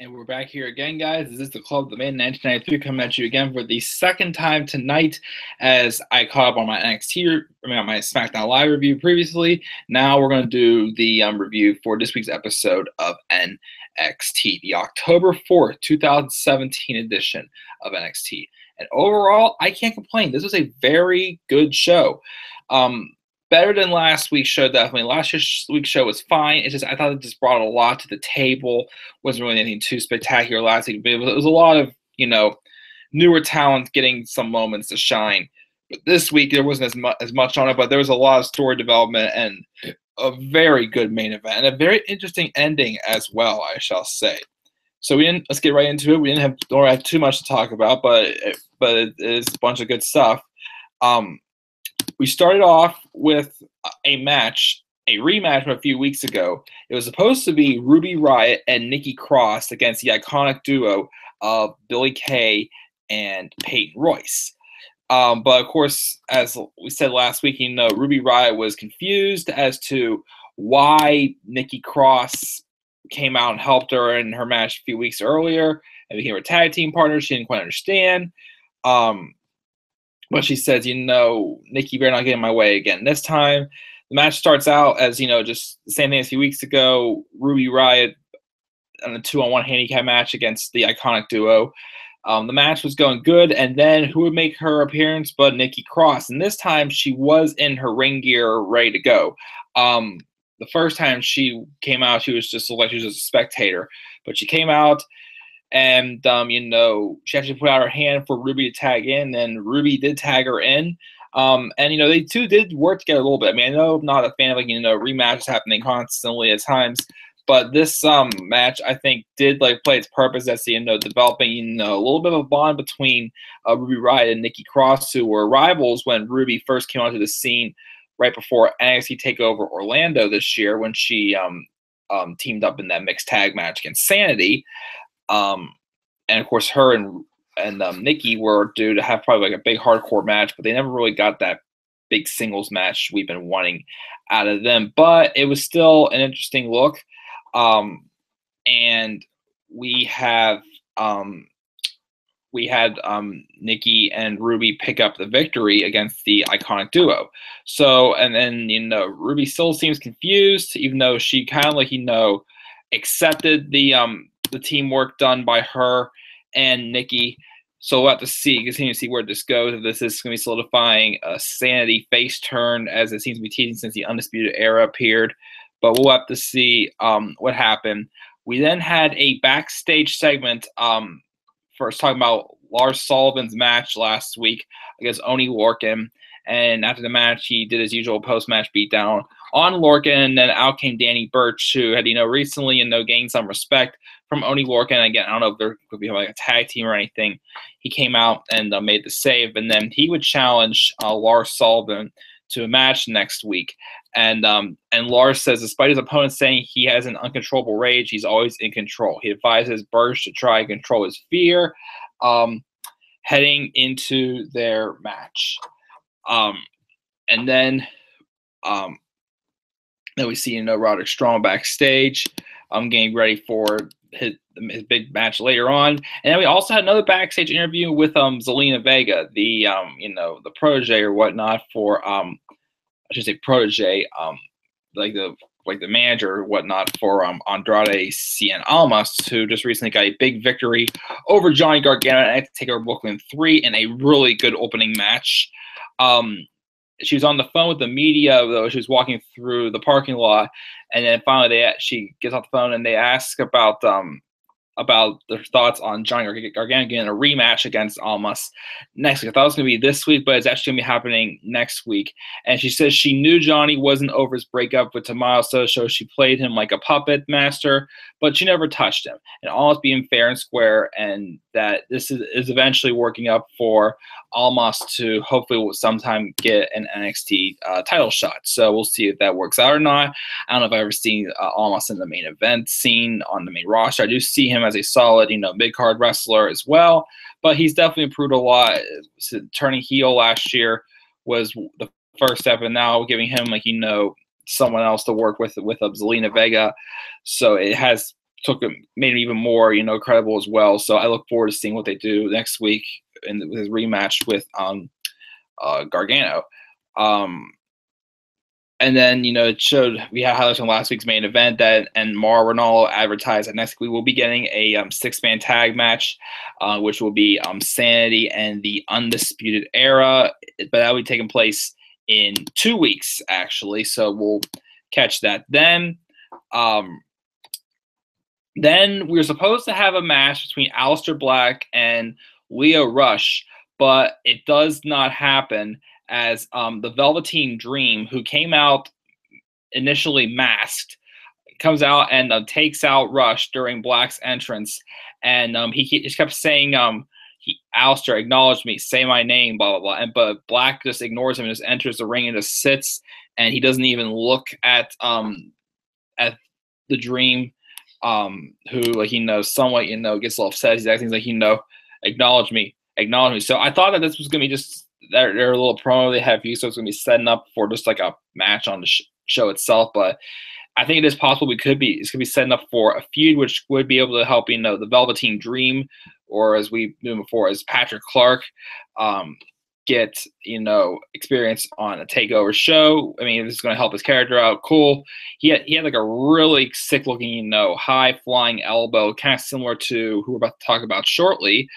And we're back here again, guys. This is the Club, the main 1993, coming at you again for the second time tonight. As I caught up on my on my SmackDown Live review previously. Now we're going to do the review for this week's episode of NXT, the October 4th, 2017 edition of NXT. And overall, I can't complain. This was a very good show. Better than last week's show, definitely. Last week's show was fine. It's just I thought it just brought a lot to the table. Wasn't really anything too spectacular last week, but it was a lot of newer talent getting some moments to shine. But this week there wasn't as much on it, but there was a lot of story development and a very good main event and a very interesting ending as well, I shall say. So let's get right into it. We don't have too much to talk about, but it is a bunch of good stuff. We started off with a rematch from a few weeks ago. It was supposed to be Ruby Riott and Nikki Cross against the iconic duo of Billie Kay and Peyton Royce. But of course, as we said last week, Ruby Riott was confused as to why Nikki Cross came out and helped her in her match a few weeks earlier and became her tag team partner. She didn't quite understand. But she says, Nikki better not get in my way again this time. The match starts out as, just the same thing as a few weeks ago. Ruby Riott on a 2-on-1 handicap match against the iconic duo. The match was going good, and then who would make her appearance but Nikki Cross? And this time she was in her ring gear, ready to go. The first time she came out, she was just like she was just a spectator. But she came out, and, she actually put out her hand for Ruby to tag in, and Ruby did tag her in. And, they two did work together a little bit. I mean, I know I'm not a fan of, rematches happening constantly at times, but this match, I think, did, play its purpose as, developing, a little bit of a bond between Ruby Riott and Nikki Cross, who were rivals when Ruby first came onto the scene right before NXT TakeOver Orlando this year when she teamed up in that mixed tag match against Sanity. And of course, her and Nikki were due to have probably a big hardcore match, but they never really got that big singles match we've been wanting out of them. But it was still an interesting look. And we had Nikki and Ruby pick up the victory against the iconic duo. So, and then, Ruby still seems confused, even though she kind of accepted the teamwork done by her and Nikki. So we'll have to continue to see where this goes. If this is going to be solidifying a Sanity face turn, as it seems to be teasing since the Undisputed Era appeared. But we'll have to see what happened. We then had a backstage segment first talking about Lars Sullivan's match last week against Oney Lorcan. And after the match, he did his usual post-match beatdown on Lorcan, and then out came Danny Burch, who had, recently, gained some respect from Oney Lorcan. Again, I don't know if there could be a tag team or anything. He came out and made the save, and then he would challenge Lars Sullivan to a match next week. And Lars says, despite his opponent saying he has an uncontrollable rage, he's always in control. He advises Burch to try and control his fear heading into their match. And then we see Roderick Strong backstage, getting ready for his big match later on. And then we also had another backstage interview with Zelina Vega, the the protege or whatnot for I should say protege, like the manager or whatnot for Andrade Cien Almas, who just recently got a big victory over Johnny Gargano and take over Brooklyn 3 in a really good opening match. She was on the phone with the media, though. She was walking through the parking lot, and then finally she gets off the phone and they ask about their thoughts on Johnny Gargano getting a rematch against Almas next week. I thought it was going to be this week, but it's actually going to be happening next week. And she says she knew Johnny wasn't over his breakup with Tommaso, so she played him like a puppet master, but she never touched him. And Almas being fair and square, and that this is eventually working up for Almas to hopefully sometime get an NXT title shot. So we'll see if that works out or not. I don't know if I've ever seen Almas in the main event scene on the main roster. I do see him as a solid, mid-card wrestler as well, but he's definitely improved a lot. So turning heel last year was the first step, and now giving him someone else to work with Zelina Vega. So it has made him even more, credible as well. So I look forward to seeing what they do next week in his rematch with Gargano. And then, it showed, we had highlights from last week's main event and Mauro Ranallo advertised that next week we'll be getting a 6-man tag match, which will be Sanity and the Undisputed Era, but that will be taking place in 2 weeks, actually. So we'll catch that then. Then we were supposed to have a match between Aleister Black and Lio Rush, but it does not happen as the Velveteen Dream, who came out initially masked, comes out and takes out Rush during Black's entrance. And he just kept saying, Aleister, acknowledge me, say my name, blah, blah, blah. But Black just ignores him and just enters the ring and just sits, and he doesn't even look at the Dream, who, like, somewhat, gets a little upset. He's acting like, acknowledge me. So I thought that this was going to be just their little promo they have used, so it's going to be setting up for just like a match on the show itself. But I think it is possible it's going to be setting up for a feud, which would be able to help, the Velveteen Dream, or as we knew before, as Patrick Clark, get, experience on a takeover show. I mean, this is going to help his character out. Cool. He had like a really sick looking, high flying elbow, kind of similar to who we're about to talk about shortly.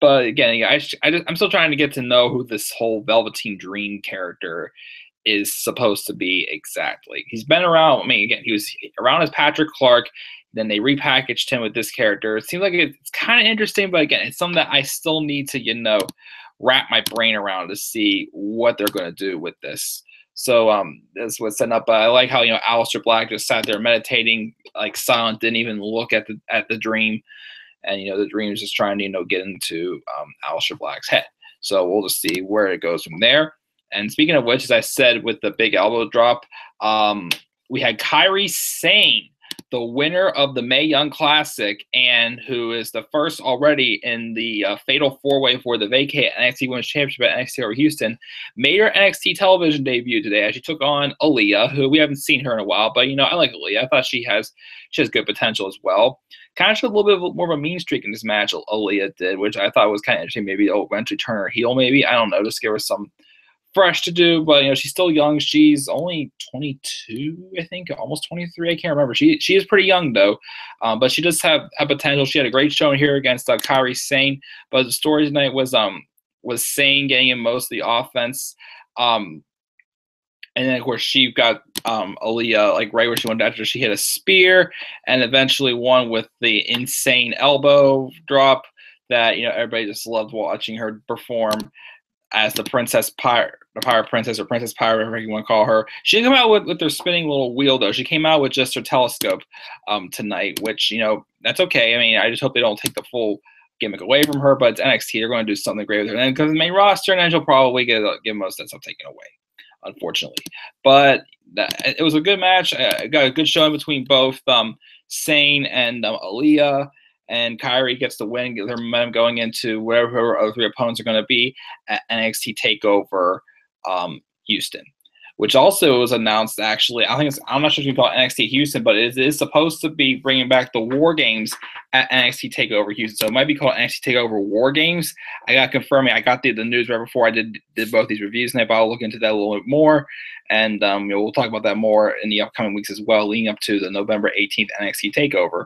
But again, I'm still trying to get to know who this whole Velveteen Dream character is supposed to be exactly. He's been around. I mean, again, he was around as Patrick Clark. Then they repackaged him with this character. It seems like it's kind of interesting, but again, it's something that I still need to, wrap my brain around to see what they're going to do with this. So that's what's setting up. I like how, Aleister Black just sat there meditating, like silent, didn't even look at the Dream. And, the Dream is just trying to, get into Aleister Black's head. So we'll just see where it goes from there. And speaking of which, as I said, with the big elbow drop, we had Kairi Sane, the winner of the Mae Young Classic, and who is the first already in the Fatal 4-Way for the vacate NXT Women's Championship at NXT over Houston, made her NXT television debut today as she took on Aaliyah, who we haven't seen her in a while. But, I like Aaliyah. I thought she has good potential as well. Kind of showed a little bit more of a mean streak in this match, Aaliyah did, which I thought was kind of interesting. Maybe they'll eventually turn her heel, maybe. I don't know, just give her some fresh to do. But, she's still young. She's only 22, I think, almost 23. I can't remember. She is pretty young, though. But she does have potential. She had a great showing here against Kairi Sane. But the story tonight was Sane getting in most of the offense. And then, of course, she got Aaliyah, like, right where she wanted after she hit a spear, and eventually won with the insane elbow drop that, everybody just loved watching her perform as the Pirate Princess, or Princess Pirate, whatever you want to call her. She didn't come out with her spinning little wheel, though. She came out with just her telescope tonight, which, that's okay. I mean, I just hope they don't take the full gimmick away from her, but it's NXT. They're going to do something great with her. And because the main roster, and then she'll probably get most of that stuff taken away, unfortunately. But it was a good match. I got a good showing between both Sane and Aaliyah, and Kairi gets the win, get her momentum going into wherever her other three opponents are going to be at NXT TakeOver Houston, which also was announced, actually. I'm not sure if you can call it NXT Houston, but it is supposed to be bringing back the War Games at NXT TakeOver Houston. So it might be called NXT TakeOver War Games. I got to confirm it. I got the news right before I did both these reviews, and I'll look into that a little bit more. And we'll talk about that more in the upcoming weeks as well, leading up to the November 18th NXT TakeOver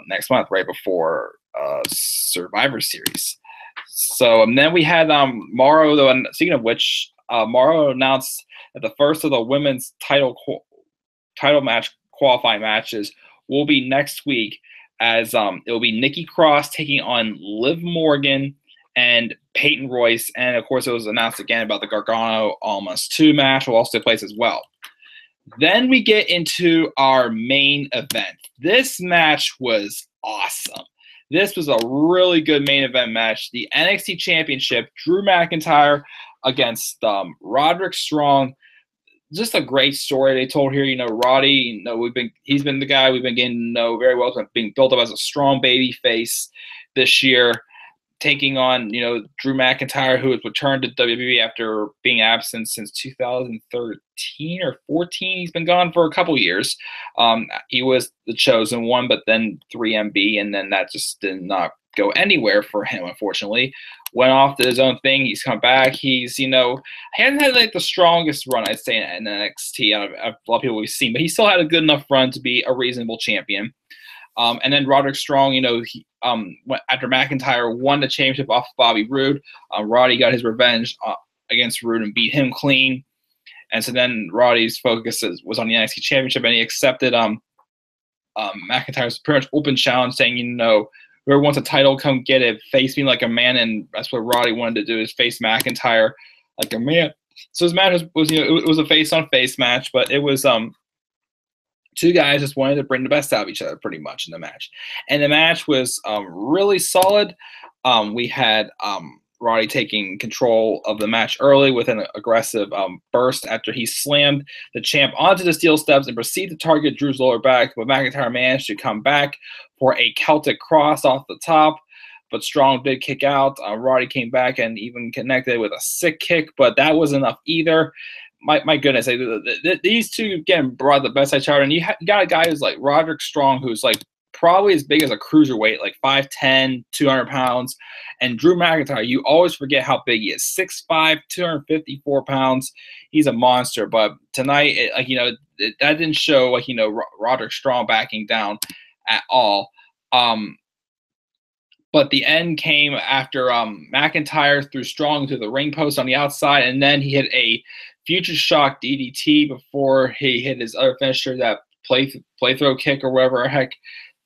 next month, right before Survivor Series. So and then we had Mauro, though, and speaking of which, Mauro announced that the first of the women's title match qualifying matches will be next week, as it will be Nikki Cross taking on Liv Morgan and Peyton Royce. And of course, it was announced again about the Gargano Almas 2 match will also take place as well. Then we get into our main event. This match was awesome. This was a really good main event match. The NXT Championship, Drew McIntyre against Roderick Strong. Just a great story they told here. Roddy, he's been the guy we've been getting to know very well. Being built up as a strong baby face this year. taking on, Drew McIntyre, who has returned to WWE after being absent since 2013 or 14. He's been gone for a couple years. He was the chosen one, but then 3MB, and then that just did not go anywhere for him, unfortunately. Went off to his own thing. He's come back. He's, he hasn't had like the strongest run, I'd say, in NXT out of a lot of people we've seen, but he still had a good enough run to be a reasonable champion. And then Roderick Strong, after McIntyre won the championship off of Bobby Roode, Roddy got his revenge against Roode and beat him clean. And so then Roddy's focus was on the NXT championship, and he accepted McIntyre's pretty much open challenge, saying, whoever wants a title, come get it. Face me like a man, and that's what Roddy wanted to do, is face McIntyre like a man. So his match was it was a face-on-face match, but it was two guys just wanted to bring the best out of each other pretty much in the match. And the match was really solid. We had Roddy taking control of the match early with an aggressive burst after he slammed the champ onto the steel steps and proceeded to target Drew's lower back, but McIntyre managed to come back for a Celtic cross off the top, but Strong did kick out. Roddy came back and even connected with a sick kick, but that wasn't enough either. My goodness, these two, again, brought the best side chart. And you got a guy who's like Roderick Strong, who's like probably as big as a cruiserweight, like 5'10", 200 pounds. And Drew McIntyre, you always forget how big he is, 6'5", 254 pounds. He's a monster. But tonight, that didn't show, Roderick Strong backing down at all. But the end came after McIntyre threw Strong to the ring post on the outside, and then he hit a Future Shock DDT before he hit his other finisher, that playthrow kick or whatever the heck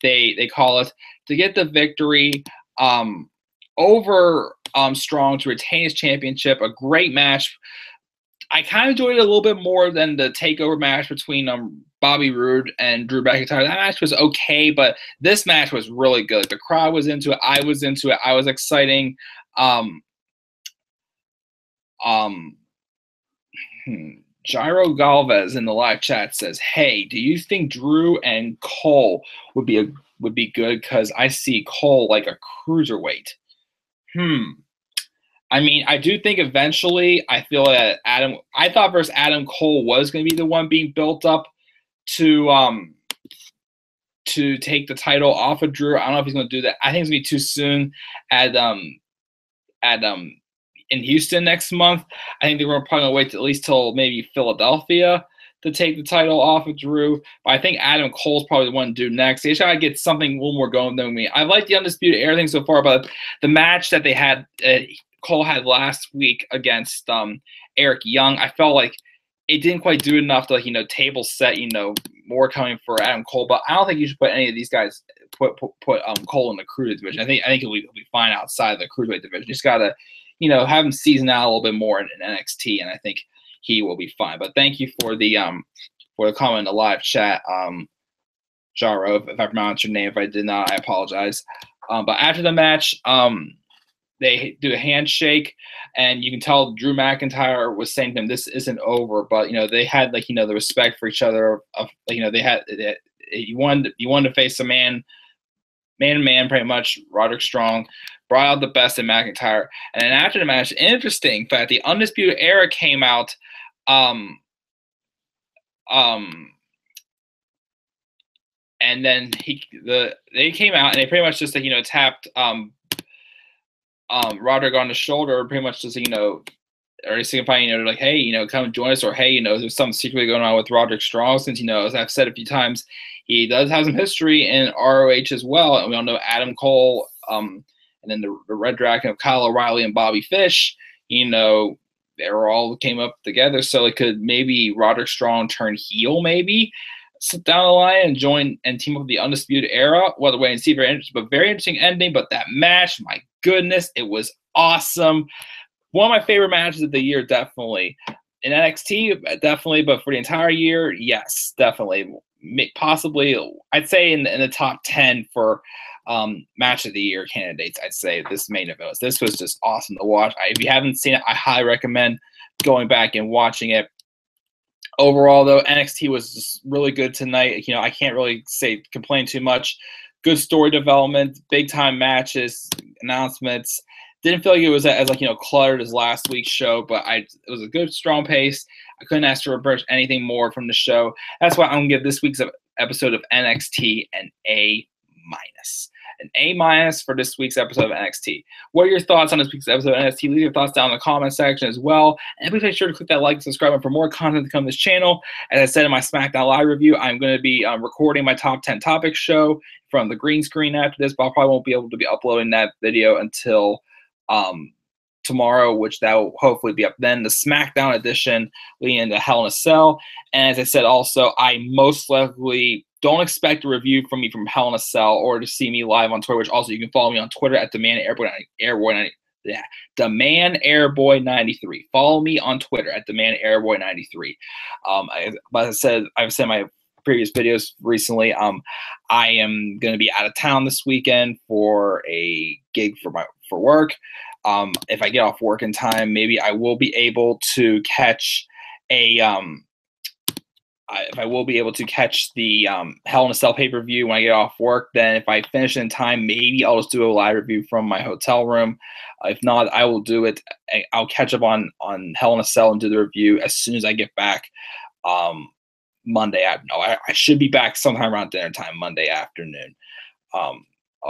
they call it, to get the victory over Strong to retain his championship. A great match. I kind of enjoyed it a little bit more than the takeover match between Bobby Roode and Drew McIntyre. That match was okay, but this match was really good. The crowd was into it. I was into it. I was exciting. Gyro Galvez in the live chat says, "Hey, do you think Drew and Cole would be good? Because I see Cole like a cruiserweight." I mean, I do think eventually, I feel that I thought versus Adam Cole was going to be the one being built up to take the title off of Drew. I don't know if he's going to do that. I think it's going to be too soon in Houston next month. I think they were probably going to wait at least till maybe Philadelphia to take the title off of Drew. But I think Adam Cole's probably the one to do next. They try to get something a little more going than me. I like the Undisputed Era thing so far, but the match that they had, Cole had last week against Eric Young, I felt like it didn't quite do enough to table set more coming for Adam Cole. But I don't think you should put any of these guys put Cole in the cruiserweight division. I think he'll be fine outside of the cruiserweight division. You just gotta have him season out a little bit more in NXT, and I think he will be fine. But thank you for the comment in the live chat, Jaro. If I pronounced your name, if I did not, I apologize. But after the match, they do a handshake, and you can tell Drew McIntyre was saying to him, "This isn't over." But they had the respect for each other. They had you wanted to face a man to man, pretty much. Roderick Strong brought out the best in McIntyre, and then after the match, interesting fact, the Undisputed Era came out. And then they came out and they pretty much just tapped Roderick on the shoulder, pretty much just or signifying like, hey, come join us, or hey, there's something secretly going on with Roderick Strong, since as I've said a few times, he does have some history in ROH as well, and we all know Adam Cole, and then the Red Dragon of Kyle O'Reilly and Bobby Fish, they were all came up together, so it could maybe Roderick Strong turn heel, maybe sit down the line and join and team up with the Undisputed Era. Well, the way and see, very interesting ending. But that match, my goodness, it was awesome. One of my favorite matches of the year, definitely. In NXT, definitely, but for the entire year, yes, definitely. Possibly, I'd say in the top 10 for match of the year candidates. I'd say this main event. This was just awesome to watch. If you haven't seen it, I highly recommend going back and watching it. Overall, though, NXT was just really good tonight. I can't really complain too much. Good story development, big time matches, announcements. Didn't feel like it was as cluttered as last week's show, but it was a good, strong pace. I couldn't ask for anything more from the show. That's why I'm gonna give this week's episode of NXT an A-. An A- for this week's episode of NXT. What are your thoughts on this week's episode of NXT? Leave your thoughts down in the comment section as well. And please make sure to click that like and subscribe for more content to come to this channel. As I said in my SmackDown Live review, I'm going to be recording my top 10 topics show from the green screen after this, but I probably won't be able to be uploading that video until tomorrow, which that will hopefully be up then. The SmackDown edition leading into Hell in a Cell. And as I said also, I most likely don't expect a review from me from Hell in a Cell or to see me live on Twitter, which also you can follow me on Twitter at DemanAirboy93. Follow me on Twitter at DemanAirboy93. As I said, I've said in my previous videos recently, I am going to be out of town this weekend for a gig for work. If I get off work in time, maybe I will be able to catch the Hell in a Cell pay-per-view when I get off work. Then if I finish in time, maybe I'll just do a live review from my hotel room. If not, I will do it. I'll catch up on Hell in a Cell and do the review as soon as I get back Monday. I should be back sometime around dinner time Monday afternoon. I'll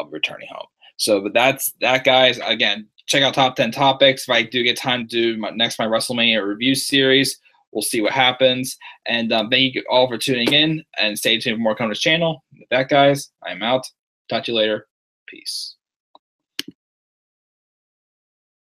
be returning home. So, but that's that, guys. Again, check out Top 10 Topics. If I do get time to do my WrestleMania review series, we'll see what happens. And thank you all for tuning in, and stay tuned for more coming to this channel. With that, guys, I'm out. Talk to you later. Peace.